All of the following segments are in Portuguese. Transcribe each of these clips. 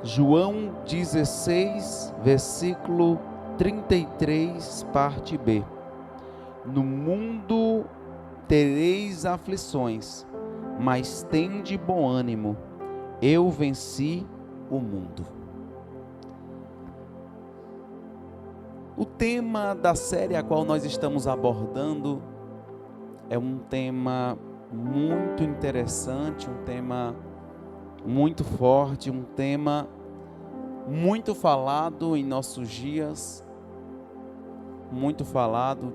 João 16, versículo 33, parte B. No mundo tereis aflições, mas tende bom ânimo, eu venci o mundo. O tema da série a qual nós estamos abordando é um tema muito interessante, um tema muito forte, um tema muito falado em nossos dias, muito falado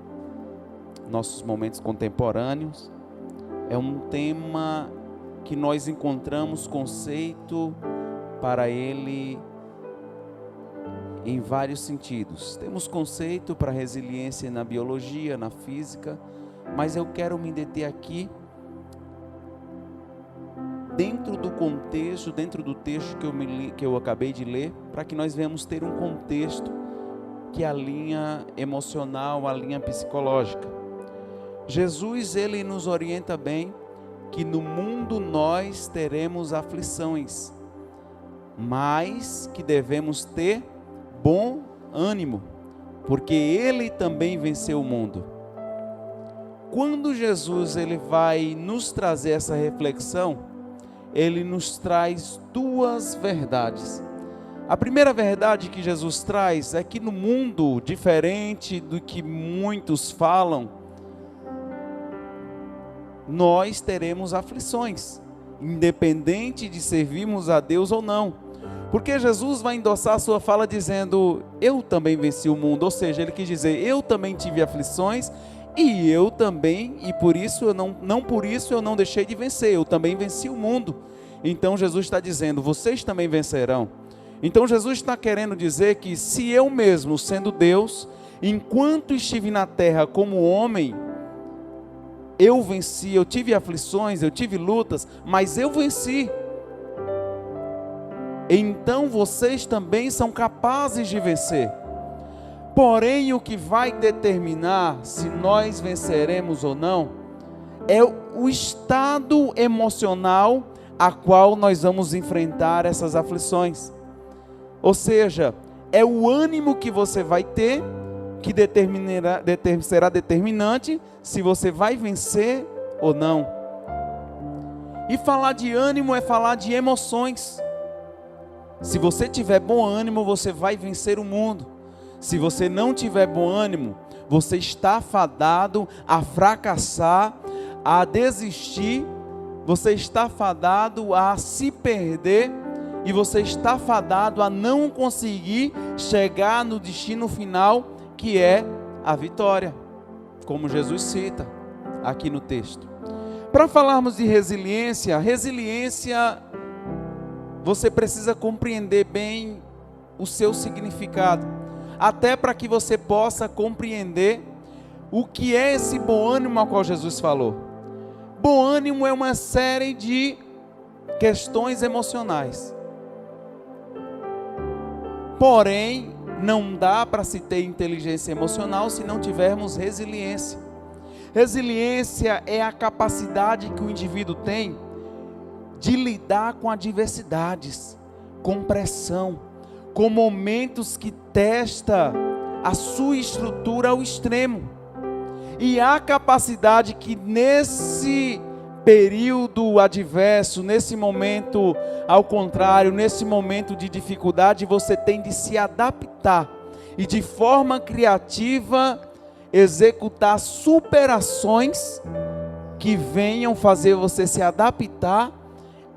em nossos momentos contemporâneos. É um tema que nós encontramos conceito para ele em vários sentidos. Temos conceito para resiliência na biologia, na física, mas eu quero me deter aqui dentro do contexto, dentro do texto que eu acabei de ler, para que nós venhamos ter um contexto que é a linha emocional, a linha psicológica. Jesus, ele nos orienta bem que no mundo nós teremos aflições, mas que devemos ter bom ânimo, porque ele também venceu o mundo. Quando Jesus ele vai nos trazer essa reflexão, ele nos traz duas verdades. A primeira verdade que Jesus traz é que no mundo, diferente do que muitos falam, nós teremos aflições, independente de servirmos a Deus ou não. Porque Jesus vai endossar a sua fala dizendo, eu também venci o mundo. Ou seja, ele quis dizer, eu também tive aflições, e eu também, e por isso eu não por isso eu não deixei de vencer, eu também venci o mundo. Então Jesus está dizendo, vocês também vencerão. Então Jesus está querendo dizer que se eu mesmo, sendo Deus, enquanto estive na terra como homem, eu venci, eu tive aflições, eu tive lutas, mas eu venci. Então vocês também são capazes de vencer. Porém, o que vai determinar se nós venceremos ou não é o estado emocional a qual nós vamos enfrentar essas aflições. Ou seja, é o ânimo que você vai ter que será determinante se você vai vencer ou não. E falar de ânimo é falar de emoções. Se você tiver bom ânimo, você vai vencer o mundo. Se você não tiver bom ânimo, você está fadado a fracassar, a desistir, você está fadado a se perder e você está fadado a não conseguir chegar no destino final, que é a vitória, como Jesus cita aqui no texto. Para falarmos de resiliência, você precisa compreender bem o seu significado, até para que você possa compreender o que é esse bom ânimo ao qual Jesus falou. Bom ânimo é uma série de questões emocionais. Porém, não dá para se ter inteligência emocional se não tivermos resiliência. Resiliência é a capacidade que o indivíduo tem de lidar com adversidades, com pressão, com momentos que testa a sua estrutura ao extremo. E a capacidade que nesse período adverso, nesse momento ao contrário, nesse momento de dificuldade, você tem de se adaptar e de forma criativa executar superações que venham fazer você se adaptar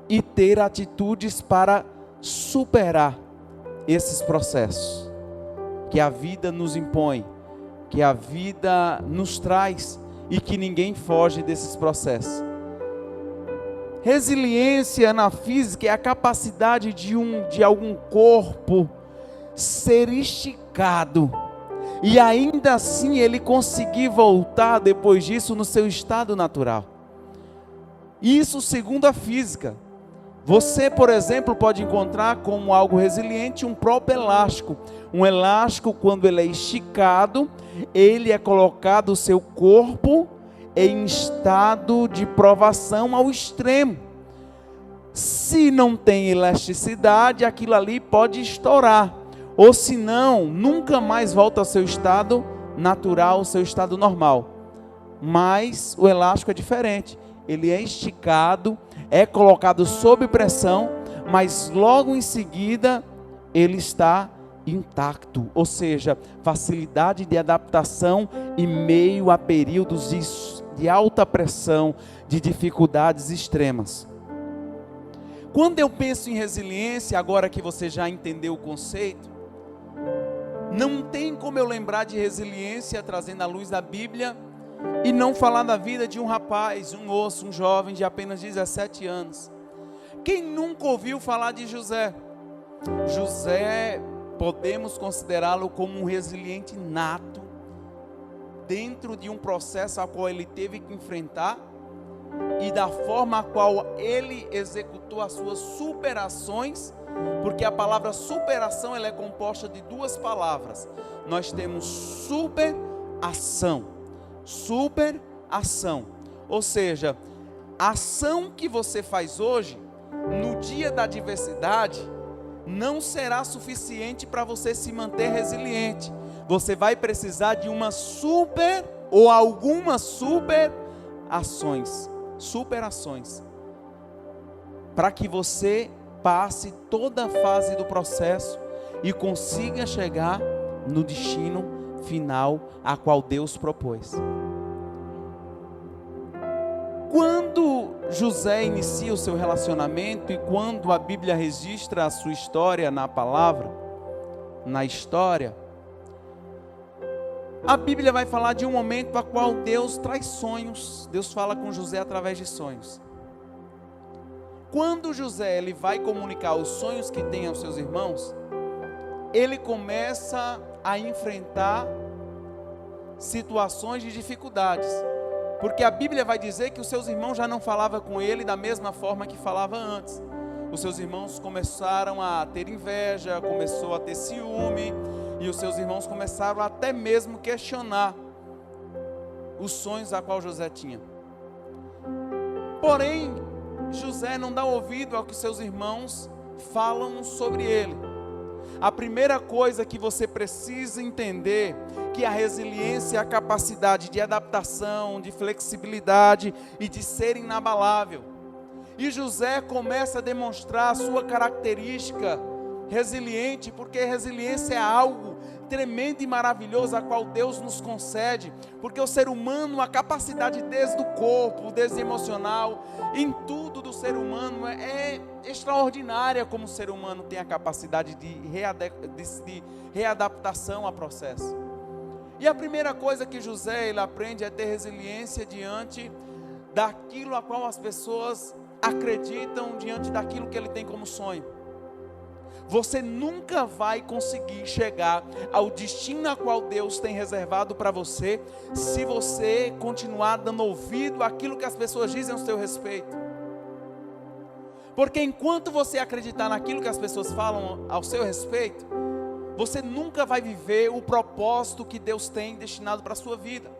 e ter atitudes para superar esses processos que a vida nos impõe, que a vida nos traz e que ninguém foge desses processos. Resiliência na física é a capacidade de algum corpo ser esticado e ainda assim ele conseguir voltar depois disso no seu estado natural. Isso segundo a física. Você, por exemplo, pode encontrar como algo resiliente um próprio elástico. Um elástico, quando ele é esticado, ele é colocado o seu corpo em estado de provação ao extremo. Se não tem elasticidade, aquilo ali pode estourar. Ou se não, nunca mais volta ao seu estado natural, ao seu estado normal. Mas o elástico é diferente. Ele é esticado, é colocado sob pressão, mas logo em seguida ele está intacto. Ou seja, facilidade de adaptação em meio a períodos de alta pressão, de dificuldades extremas. Quando eu penso em resiliência, agora que você já entendeu o conceito, não tem como eu lembrar de resiliência trazendo à luz da Bíblia e não falar da vida de um rapaz, um moço, um jovem de apenas 17 anos. Quem nunca ouviu falar de José? José, podemos considerá-lo como um resiliente nato, dentro de um processo a qual ele teve que enfrentar e da forma a qual ele executou as suas superações, porque a palavra superação ela é composta de duas palavras. Nós temos superação, ou seja, a ação que você faz hoje, no dia da adversidade, não será suficiente para você se manter resiliente. Você vai precisar de uma ou algumas superações, para que você passe toda a fase do processo e consiga chegar no destino final a qual Deus propôs. Quando José inicia o seu relacionamento e quando a Bíblia registra a sua história na palavra, na história, a Bíblia vai falar de um momento a qual Deus traz sonhos. Deus fala com José através de sonhos. Quando José ele vai comunicar os sonhos que tem aos seus irmãos, ele começa a enfrentar situações de dificuldades. Porque a Bíblia vai dizer que os seus irmãos já não falavam com ele da mesma forma que falava antes. Os seus irmãos começaram a ter inveja, começou a ter ciúme, e os seus irmãos começaram até mesmo questionar os sonhos a qual José tinha. Porém, José não dá ouvido ao que seus irmãos falam sobre ele. A primeira coisa que você precisa entender, que a resiliência é a capacidade de adaptação, de flexibilidade e de ser inabalável. E José começa a demonstrar a sua característica resiliente, porque resiliência é algo tremendo e maravilhoso a qual Deus nos concede, porque o ser humano, a capacidade desde o corpo, desde o emocional, em tudo do ser humano é extraordinária, como o ser humano tem a capacidade de readaptação a processo. E a primeira coisa que José ele aprende é ter resiliência diante daquilo a qual as pessoas acreditam, diante daquilo que ele tem como sonho. Você nunca vai conseguir chegar ao destino a qual Deus tem reservado para você, se você continuar dando ouvido àquilo que as pessoas dizem ao seu respeito. Porque enquanto você acreditar naquilo que as pessoas falam ao seu respeito, você nunca vai viver o propósito que Deus tem destinado para a sua vida.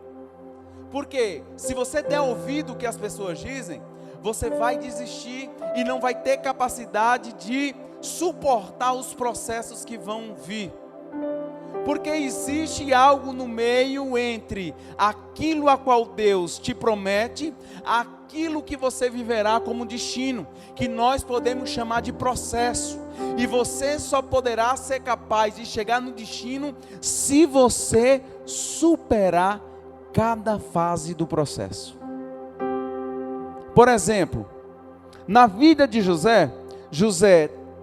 Porque se você der ouvido ao que as pessoas dizem, você vai desistir e não vai ter capacidade de suportar os processos que vão vir. Porque existe algo no meio entre aquilo a qual Deus te promete, aquilo que você viverá como destino, que nós podemos chamar de processo. E você só poderá ser capaz de chegar no destino se você superar cada fase do processo. Por exemplo, na vida de José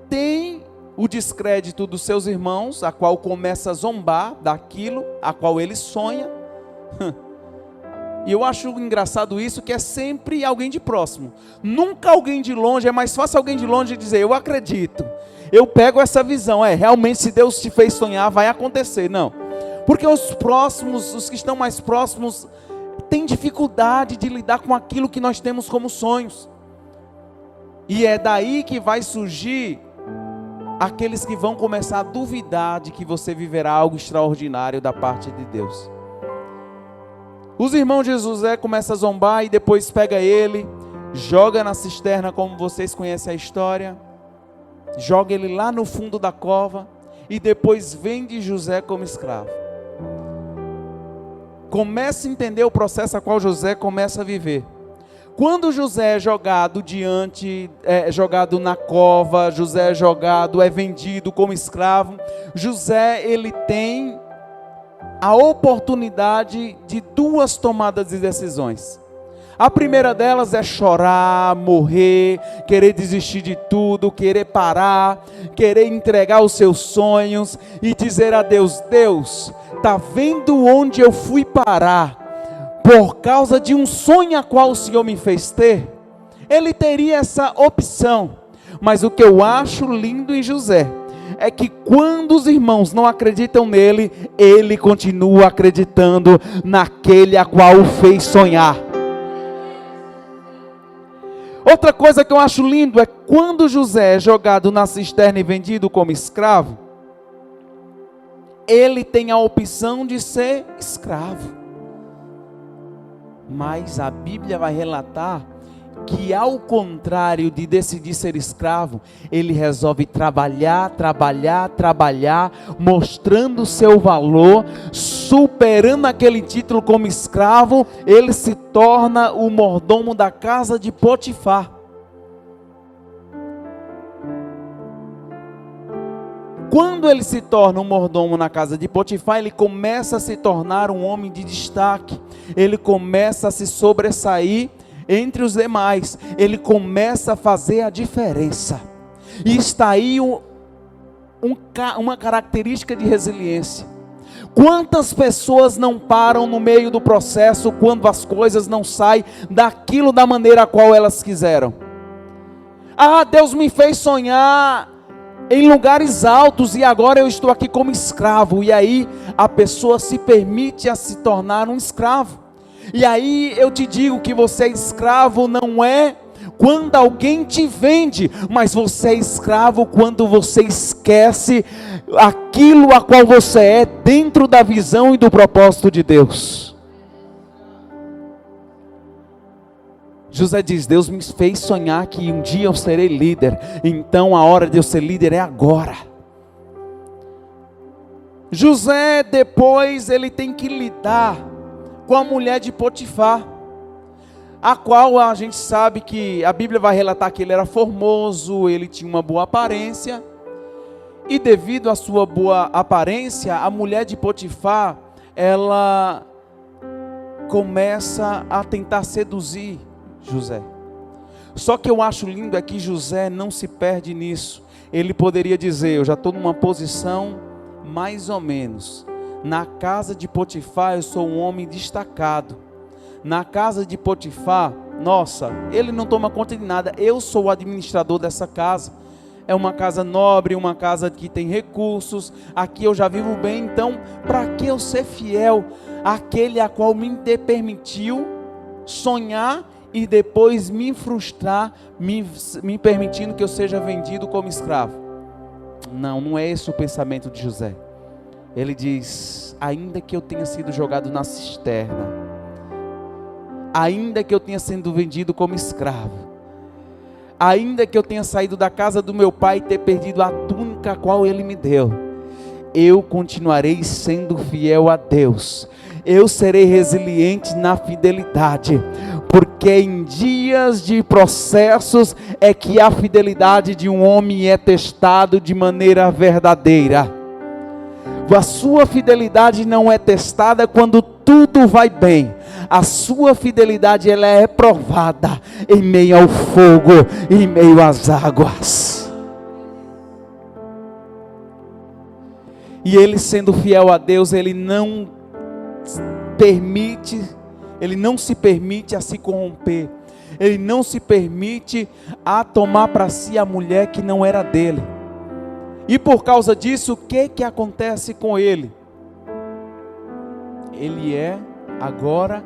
tem o descrédito dos seus irmãos, a qual começa a zombar daquilo a qual ele sonha. E eu acho engraçado isso, que é sempre alguém de próximo, nunca alguém de longe. É mais fácil alguém de longe dizer, eu acredito, eu pego essa visão, realmente se Deus te fez sonhar, vai acontecer. Não, porque os próximos, os que estão mais próximos, têm dificuldade de lidar com aquilo que nós temos como sonhos. E é daí que vai surgir aqueles que vão começar a duvidar de que você viverá algo extraordinário da parte de Deus. Os irmãos de José começam a zombar e depois pega ele, joga na cisterna, como vocês conhecem a história, joga ele lá no fundo da cova, e depois vende José como escravo. Começa a entender o processo a qual José começa a viver. Quando José é jogado jogado na cova, José é vendido como escravo, José, ele tem a oportunidade de duas tomadas de decisões. A primeira delas é chorar, morrer, querer desistir de tudo, querer parar, querer entregar os seus sonhos e dizer a Deus: Deus, está vendo onde eu fui parar? Por causa de um sonho a qual o Senhor me fez ter? Ele teria essa opção. Mas o que eu acho lindo em José é que quando os irmãos não acreditam nele, ele continua acreditando naquele a qual o fez sonhar. Outra coisa que eu acho lindo é quando José é jogado na cisterna e vendido como escravo, ele tem a opção de ser escravo. Mas a Bíblia vai relatar que, ao contrário de decidir ser escravo, ele resolve trabalhar, mostrando o seu valor, superando aquele título como escravo, ele se torna o mordomo da casa de Potifar. Quando ele se torna um mordomo na casa de Potifar, ele começa a se tornar um homem de destaque, ele começa a se sobressair entre os demais, ele começa a fazer a diferença, e está aí uma característica de resiliência. Quantas pessoas não param no meio do processo, quando as coisas não saem daquilo da maneira a qual elas quiseram? Ah, Deus me fez sonhar em lugares altos e agora eu estou aqui como escravo, e aí a pessoa se permite a se tornar um escravo. E aí eu te digo que você é escravo não é quando alguém te vende, mas você é escravo quando você esquece aquilo a qual você é dentro da visão e do propósito de Deus. José diz: Deus me fez sonhar que um dia eu serei líder, então a hora de eu ser líder é agora. José depois ele tem que lidar com a mulher de Potifar, a qual a gente sabe que a Bíblia vai relatar que ele era formoso, ele tinha uma boa aparência, e devido à sua boa aparência, a mulher de Potifar, ela começa a tentar seduzir José. Só que eu acho lindo é que José não se perde nisso. Ele poderia dizer: eu já estou numa posição mais ou menos, na casa de Potifar eu sou um homem destacado, na casa de Potifar, nossa, ele não toma conta de nada, eu sou o administrador dessa casa, é uma casa nobre, uma casa que tem recursos, aqui eu já vivo bem, então para que eu ser fiel àquele a qual me permitiu sonhar e depois me frustrar, me permitindo que eu seja vendido como escravo? Não é esse o pensamento de José. Ele diz: ainda que eu tenha sido jogado na cisterna, ainda que eu tenha sido vendido como escravo, ainda que eu tenha saído da casa do meu pai e ter perdido a túnica a qual ele me deu, eu continuarei sendo fiel a Deus, eu serei resiliente na fidelidade, porque em dias de processos é que a fidelidade de um homem é testado de maneira verdadeira. A sua fidelidade não é testada quando tudo vai bem, a sua fidelidade ela é provada em meio ao fogo, em meio às águas. E ele, sendo fiel a Deus, ele não se permite a se corromper, ele não se permite a tomar para si a mulher que não era dele. E por causa disso, o que acontece com ele? Ele é agora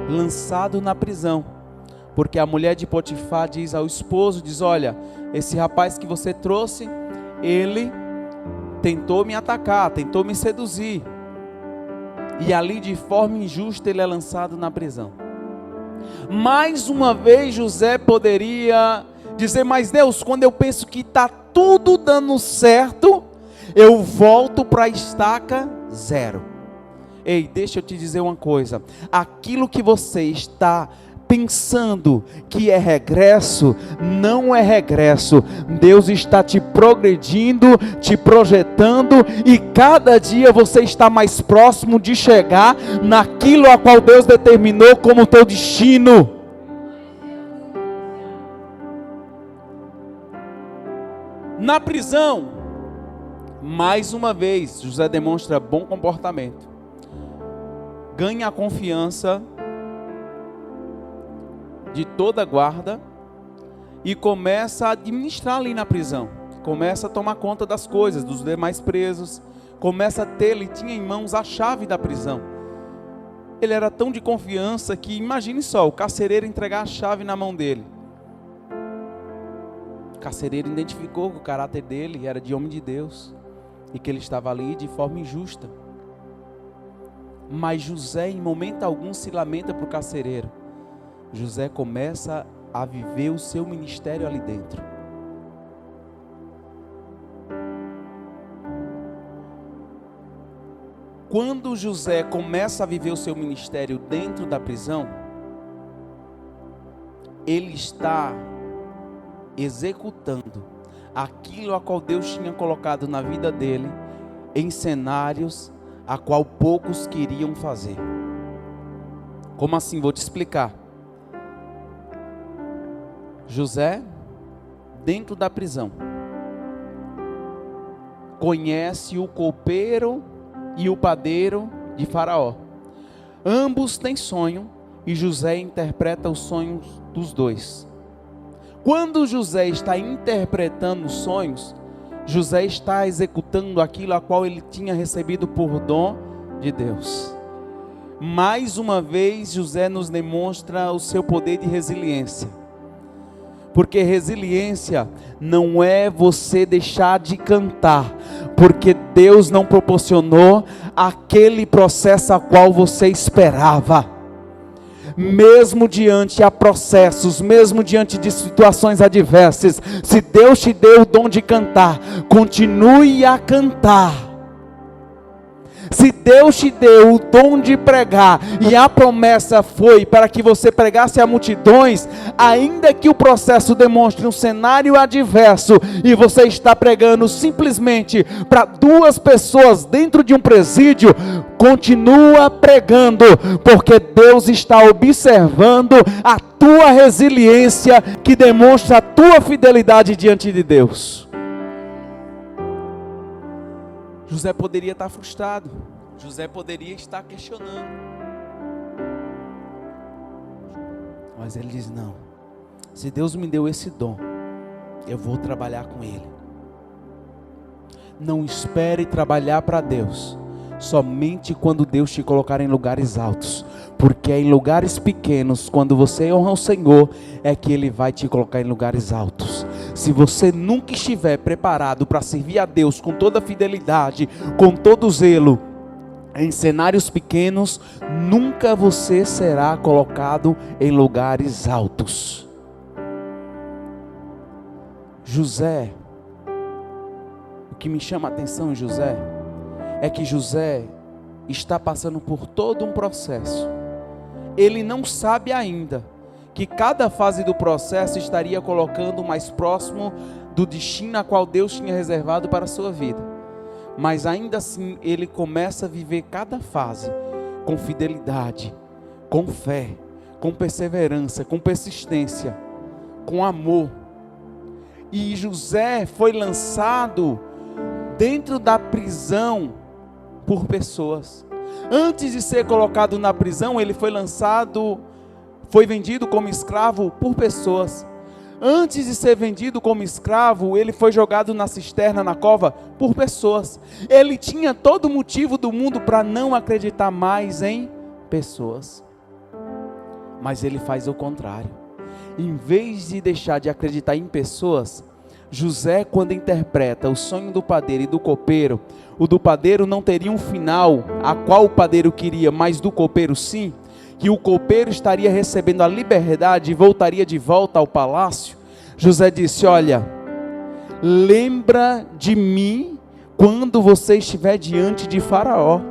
lançado na prisão, porque a mulher de Potifar diz ao esposo, diz: olha, esse rapaz que você trouxe, ele tentou me atacar, tentou me seduzir, e ali de forma injusta ele é lançado na prisão. Mais uma vez José poderia dizer: mas Deus, quando eu penso que está tudo dando certo, eu volto para a estaca zero. Ei, deixa eu te dizer uma coisa: aquilo que você está pensando que é regresso, não é regresso. Deus está te progredindo, te projetando, e cada dia você está mais próximo de chegar naquilo a qual Deus determinou como teu destino. Na prisão, mais uma vez, José demonstra bom comportamento, ganha a confiança de toda a guarda e começa a administrar ali na prisão, começa a tomar conta das coisas, dos demais presos, começa a ter, ele tinha em mãos a chave da prisão. Ele era tão de confiança que, imagine só, o carcereiro entregar a chave na mão dele. O carcereiro identificou que o caráter dele era de homem de Deus e que ele estava ali de forma injusta. Mas José, em momento algum, se lamenta para o carcereiro. José começa a viver o seu ministério ali dentro. Quando José começa a viver o seu ministério dentro da prisão, ele está executando aquilo a qual Deus tinha colocado na vida dele, em cenários a qual poucos queriam fazer. Como assim? Vou te explicar. José, dentro da prisão, conhece o copeiro e o padeiro de Faraó. Ambos têm sonho e José interpreta os sonhos dos dois. Quando José está interpretando os sonhos, José está executando aquilo a qual ele tinha recebido por dom de Deus. Mais uma vez, José nos demonstra o seu poder de resiliência. Porque resiliência não é você deixar de cantar, porque Deus não proporcionou aquele processo a qual você esperava. Mesmo diante a processos, mesmo diante de situações adversas, se Deus te deu o dom de cantar, continue a cantar. Se Deus te deu o dom de pregar, e a promessa foi para que você pregasse a multidões, ainda que o processo demonstre um cenário adverso, e você está pregando simplesmente para 2 pessoas dentro de um presídio, continua pregando, porque Deus está observando a tua resiliência, que demonstra a tua fidelidade diante de Deus. José poderia estar frustrado, José poderia estar questionando, mas ele diz: não, se Deus me deu esse dom, eu vou trabalhar com ele. Não espere trabalhar para Deus somente quando Deus te colocar em lugares altos, porque é em lugares pequenos, quando você honra o Senhor, é que Ele vai te colocar em lugares altos. Se você nunca estiver preparado para servir a Deus com toda fidelidade, com todo zelo, em cenários pequenos, nunca você será colocado em lugares altos. José, o que me chama a atenção em José, é que José está passando por todo um processo. Ele não sabe ainda que cada fase do processo estaria colocando mais próximo do destino a qual Deus tinha reservado para a sua vida. Mas ainda assim, ele começa a viver cada fase com fidelidade, com fé, com perseverança, com persistência, com amor. E José foi lançado dentro da prisão por pessoas. Antes de ser colocado na prisão, ele foi lançado, foi vendido como escravo por pessoas. Antes de ser vendido como escravo, ele foi jogado na cisterna, na cova, por pessoas. Ele tinha todo motivo do mundo para não acreditar mais em pessoas. Mas ele faz o contrário. Em vez de deixar de acreditar em pessoas, José, quando interpreta o sonho do padeiro e do copeiro, o do padeiro não teria um final a qual o padeiro queria, mas do copeiro sim. que o copeiro estaria recebendo a liberdade e voltaria de volta ao palácio, José disse: olha, lembra de mim quando você estiver diante de Faraó.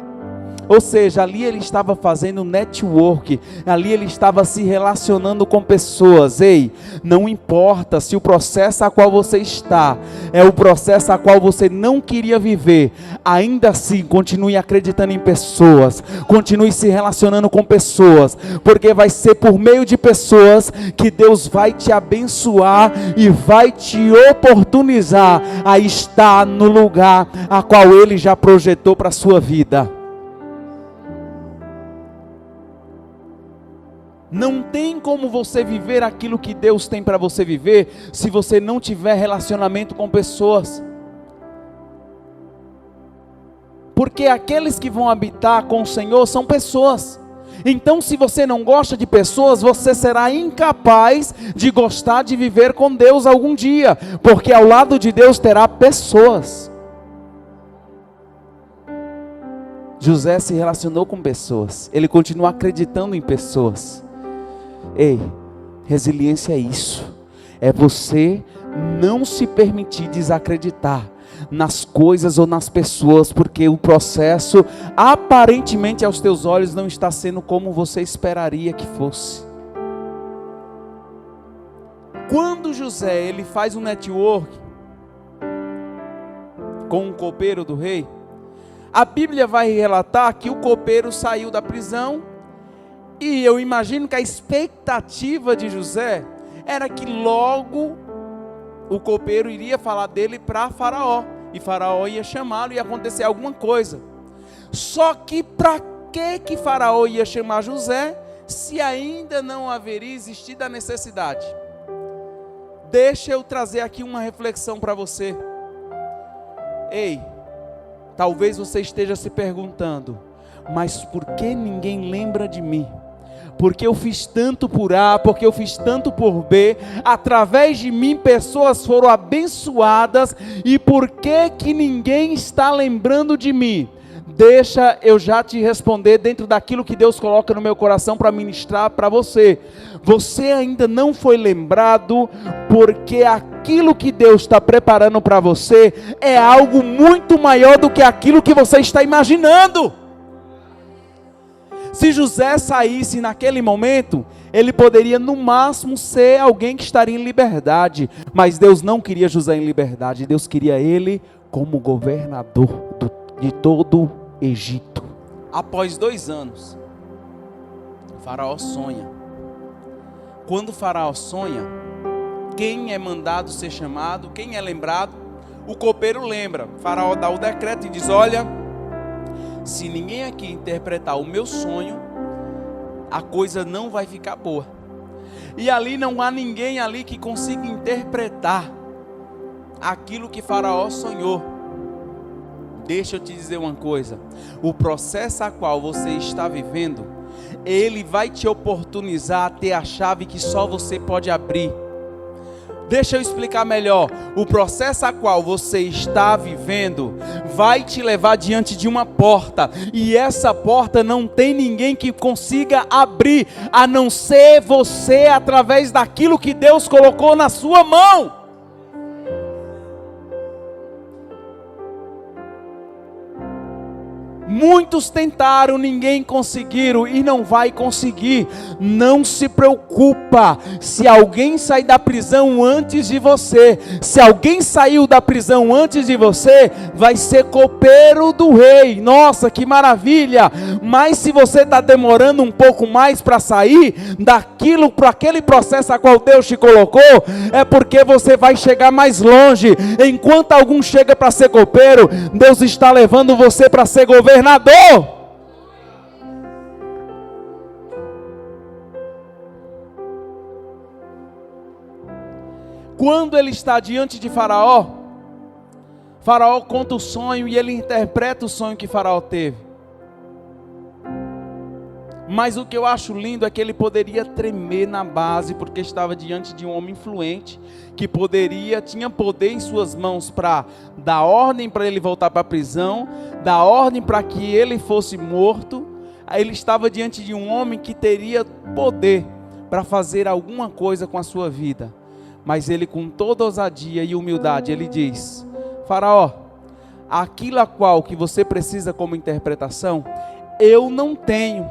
Ou seja, ali ele estava fazendo network, ali ele estava se relacionando com pessoas. Ei, não importa se o processo a qual você está é o processo a qual você não queria viver, ainda assim continue acreditando em pessoas, continue se relacionando com pessoas, porque vai ser por meio de pessoas que Deus vai te abençoar e vai te oportunizar a estar no lugar a qual Ele já projetou para a sua vida. Não tem como você viver aquilo que Deus tem para você viver, se você não tiver relacionamento com pessoas. Porque aqueles que vão habitar com o Senhor são pessoas. Então, se você não gosta de pessoas, você será incapaz de gostar de viver com Deus algum dia, porque ao lado de Deus terá pessoas. José se relacionou com pessoas, ele continua acreditando em pessoas. Ei, resiliência é isso, é você não se permitir desacreditar nas coisas ou nas pessoas, porque o processo aparentemente aos teus olhos não está sendo como você esperaria que fosse. Quando José ele faz um network com um copeiro do rei, a Bíblia vai relatar que o copeiro saiu da prisão. E eu imagino que a expectativa de José era que logo o copeiro iria falar dele para Faraó, e Faraó ia chamá-lo e ia acontecer alguma coisa. Só que para que Faraó ia chamar José, se ainda não haveria existido a necessidade? Deixa eu trazer aqui uma reflexão para você. Ei, talvez você esteja se perguntando, mas por que ninguém lembra de mim? Porque eu fiz tanto por A, porque eu fiz tanto por B, através de mim pessoas foram abençoadas, e por que ninguém está lembrando de mim? Deixa eu já te responder dentro daquilo que Deus coloca no meu coração para ministrar para você. Você ainda não foi lembrado, porque aquilo que Deus está preparando para você é algo muito maior do que aquilo que você está imaginando. Se José saísse naquele momento, ele poderia no máximo ser alguém que estaria em liberdade, mas Deus não queria José em liberdade, Deus queria ele como governador de todo o Egito. Após 2 anos, Faraó sonha. Quando Faraó sonha, quem é mandado ser chamado, quem é lembrado? O copeiro lembra. Faraó dá o decreto e diz: olha, se ninguém aqui interpretar o meu sonho, a coisa não vai ficar boa. E ali não há ninguém ali que consiga interpretar aquilo que Faraó sonhou. Deixa eu te dizer uma coisa, o processo a qual você está vivendo, ele vai te oportunizar a ter a chave que só você pode abrir. Deixa eu explicar melhor. O processo a qual você está vivendo vai te levar diante de uma porta, e essa porta não tem ninguém que consiga abrir, a não ser você, através daquilo que Deus colocou na sua mão. Muitos tentaram, ninguém conseguiram e não vai conseguir. Não se preocupa se alguém sair da prisão antes de você. Se alguém saiu da prisão antes de você, vai ser copeiro do rei. Nossa, que maravilha! Mas se você está demorando um pouco mais para sair daquilo, para aquele processo a qual Deus te colocou, é porque você vai chegar mais longe. Enquanto algum chega para ser copeiro, Deus está levando você para ser governador. Quando ele está diante de Faraó, Faraó conta o sonho e ele interpreta o sonho que Faraó teve. Mas o que eu acho lindo é que ele poderia tremer na base, porque estava diante de um homem influente, que tinha poder em suas mãos para dar ordem para ele voltar para a prisão, dar ordem para que ele fosse morto. ele estava diante de um homem que teria poder para fazer alguma coisa com a sua vida. Mas ele, com toda ousadia e humildade, ele diz: Faraó, aquilo a qual que você precisa como interpretação, eu não tenho,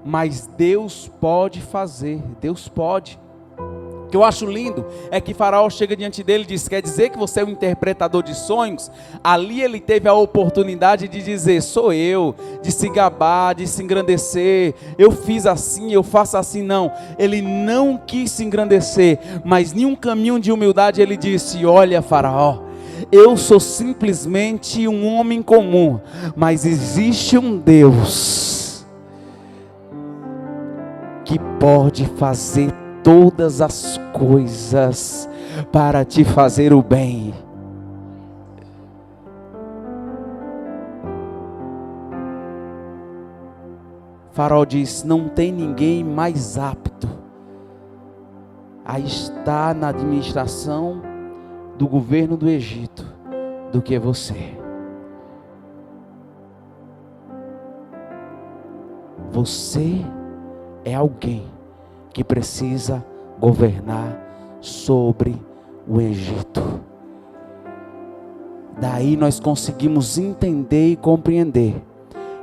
mas Deus pode fazer. Deus pode. O que eu acho lindo é que Faraó chega diante dele e diz: quer dizer que você é um interpretador de sonhos? Ali ele teve a oportunidade de dizer: sou eu, de se gabar, de se engrandecer, eu fiz assim, eu faço assim. Não, ele não quis se engrandecer, mas em um caminho de humildade ele disse: olha, Faraó, eu sou simplesmente um homem comum, mas existe um Deus que pode fazer todas as coisas para te fazer o bem. Faraó diz: não tem ninguém mais apto a estar na administração do governo do Egito do que você. Você é alguém que precisa governar sobre o Egito. Daí nós conseguimos entender e compreender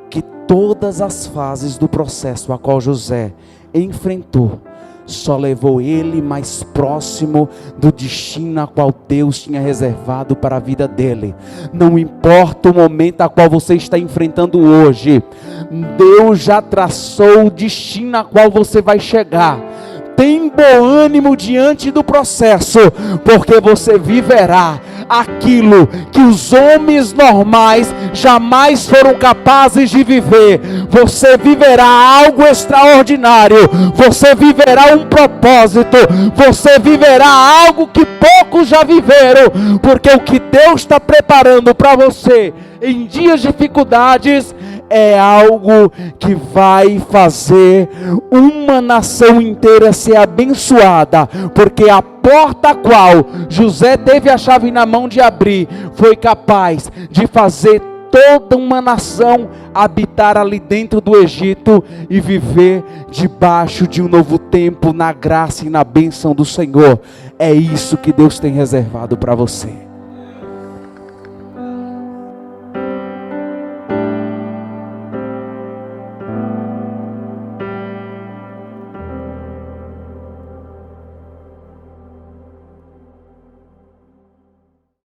que todas as fases do processo a qual José enfrentou só levou ele mais próximo do destino a qual Deus tinha reservado para a vida dele. Não importa o momento a qual você está enfrentando hoje, Deus já traçou o destino a qual você vai chegar. Tem bom ânimo diante do processo, porque você viverá aquilo que os homens normais jamais foram capazes de viver. Você viverá algo extraordinário, você viverá um propósito, você viverá algo que poucos já viveram, porque o que Deus está preparando para você em dias de dificuldades é algo que vai fazer uma nação inteira ser abençoada, porque a porta a qual José teve a chave na mão de abrir, foi capaz de fazer toda uma nação habitar ali dentro do Egito e viver debaixo de um novo tempo na graça e na bênção do Senhor. É isso que Deus tem reservado para você.